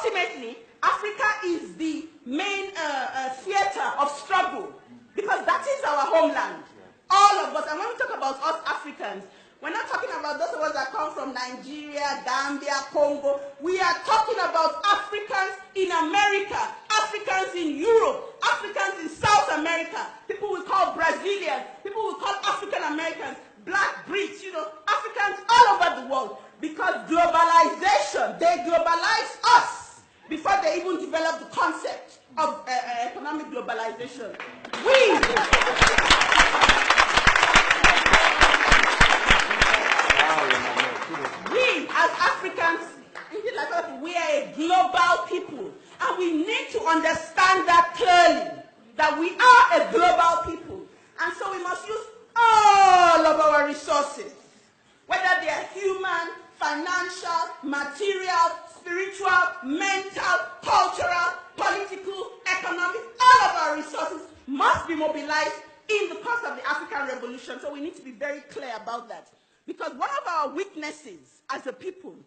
ultimately, Africa is the main theater of struggle, because that is our homeland. All of us, and when we talk about us Africans, we're not talking about those of us that come from Nigeria, Gambia, Congo. We are talking about Africans in America, Africans in Europe, Africans in South America. People we call Brazilians, people we call African Americans, Black Brits, Africans all over the world. Because globalization, they globalize us before they even develop the concept of economic globalization. We as Africans, we are a global people, and we need to understand that clearly, that we are a global people, and so we must use all of our resources, whether they are human, financial, material, spiritual, mental, cultural, political, economic, all of our resources must be mobilized in the course of the African Revolution. So we need to be very clear about that. Because one of our weaknesses as a people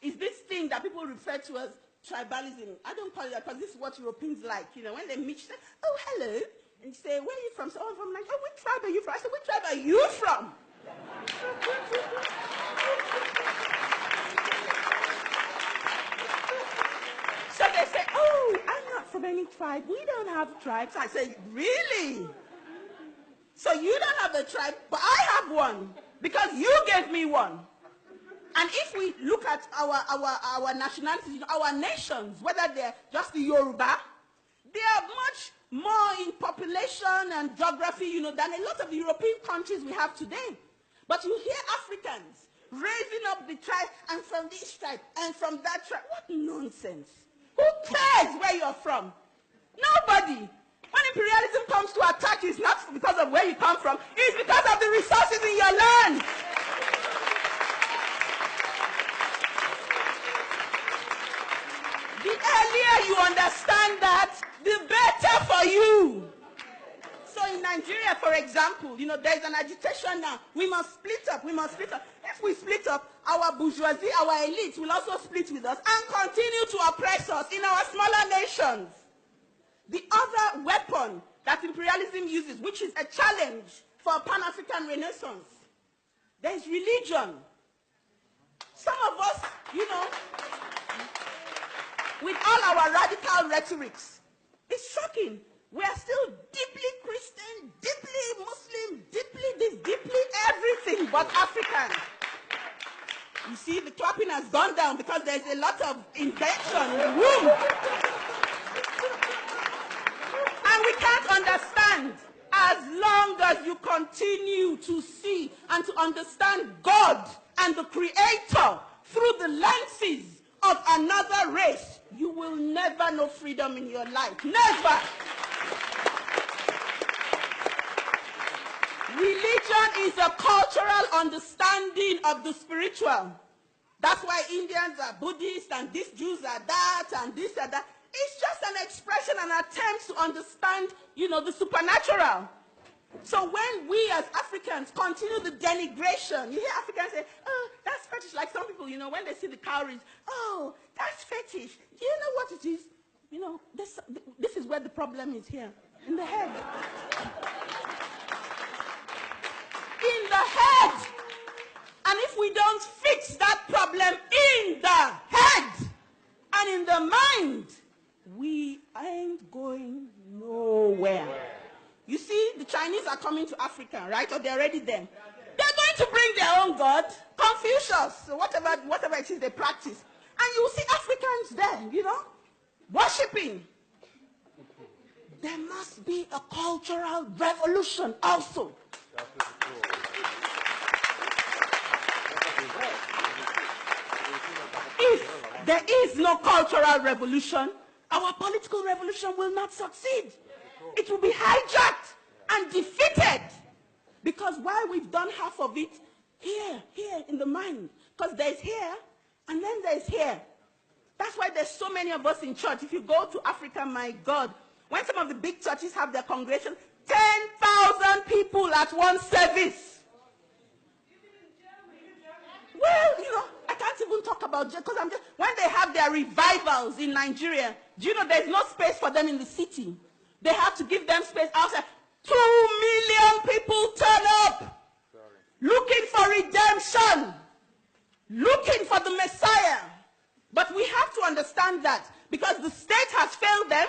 is this thing that people refer to as tribalism. I don't call it that because this is what Europeans like. When they meet, say, oh, hello. And you say, where are you from? So, oh, I'm from Nigeria. Oh, which tribe are you from? I said, which tribe are you from? So they say, oh, I'm not from any tribe. We don't have tribes. I say, really? So you don't have a tribe, but I have one. Because you gave me one. And if we look at our nationalities, our nations, whether they're just the Yoruba, they are much more in population and geography, than a lot of the European countries we have today. But you hear Africans raising up the tribe, and from this tribe, and from that tribe. What nonsense. Who cares where you're from? Nobody. When imperialism comes to attack you, it's not because of where you come from, it's because of the resources in your land. The earlier you understand that, the better for you. So in Nigeria, for example, there's an agitation now. We must split up. If we split up, our bourgeoisie, our elites will also split with us and continue to oppress us in our smaller nations. The other weapon that imperialism uses, which is a challenge for a Pan-African renaissance, there is religion. Some of us, with all our radical rhetorics, it's shocking. We are still deeply Christian, deeply Muslim, deeply this, deeply everything but African. You see, the clapping has gone down because there's a lot of intention in the room. And we can't understand as long as you continue to see and to understand God and the Creator through the lenses of another race, you will never know freedom in your life. Never. Religion is a cultural understanding of the spiritual. That's why Indians are Buddhists and these Jews are that and this and that. It's just an expression, an attempt to understand, the supernatural. So when we as Africans continue the denigration, you hear Africans say, oh, that's fetish. Like some people, when they see the cowries, oh, that's fetish. Do you know what it is? This is where the problem is here, in the head. In the head. And if we don't fix that problem in the head and in the mind, we ain't going nowhere. You see, the Chinese are coming to Africa, right? Or they're already there. They're going to bring their own God, Confucius, whatever it is they practice. And you will see Africans there, worshipping. There must be a cultural revolution also. If there is no cultural revolution, our political revolution will not succeed. It will be hijacked and defeated. Because while we've done half of it here in the mind, because there's here and then there's here. That's why there's so many of us in church. If you go to Africa, my God, when some of the big churches have their congregation, 10,000 people at one service. Well, I can't even talk about, because when they have their revivals in Nigeria, do you know there's no space for them in the city? They have to give them space outside. 2 million people turn up, looking for redemption, looking for the Messiah. But we have to understand that because the state has failed them,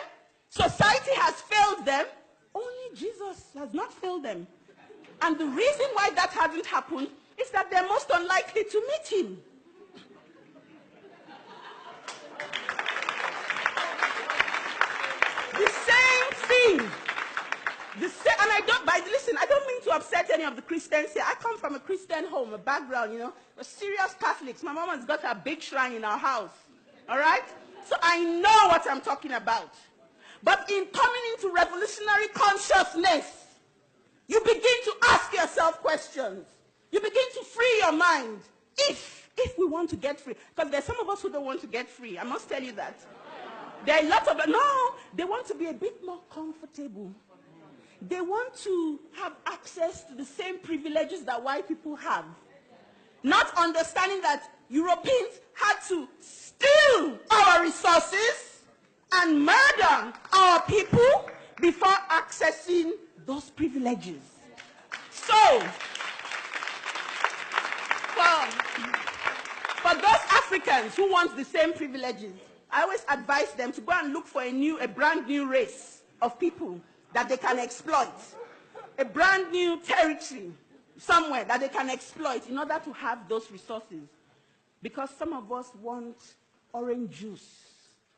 society has failed them, only Jesus has not failed them. And the reason why that hasn't happened is that they're most unlikely to meet him. The same thing. And I don't mean to upset any of the Christians here. I come from a Christian home, a background, we're serious Catholics. My mom has got a big shrine in our house. All right? So I know what I'm talking about. But in coming into revolutionary consciousness, you begin to ask yourself questions. You begin to free your mind. If we want to get free. Because there's some of us who don't want to get free. I must tell you that. There are lots of, no, they want to be a bit more comfortable. They want to have access to the same privileges that white people have. Not understanding that Europeans had to steal our resources and murder our people before accessing those privileges. So, for those Africans who want the same privileges, I always advise them to go and look for a brand new race of people that they can exploit. A brand new territory somewhere that they can exploit in order to have those resources. Because some of us want orange juice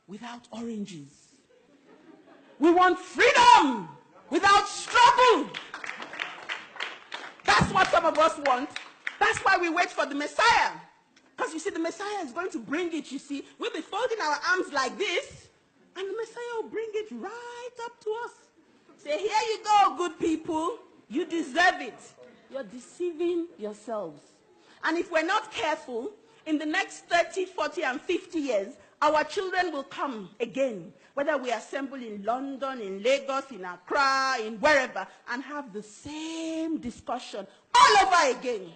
without oranges. We want freedom without struggle. That's what some of us want. That's why we wait for the Messiah. Because you see, the Messiah is going to bring it, you see. We'll be folding our arms like this, and the Messiah will bring it right up to us. Say, here you go, good people. You deserve it. You're deceiving yourselves. And if we're not careful, in the next 30, 40, and 50 years, our children will come again, whether we assemble in London, in Lagos, in Accra, in wherever, and have the same discussion all over again.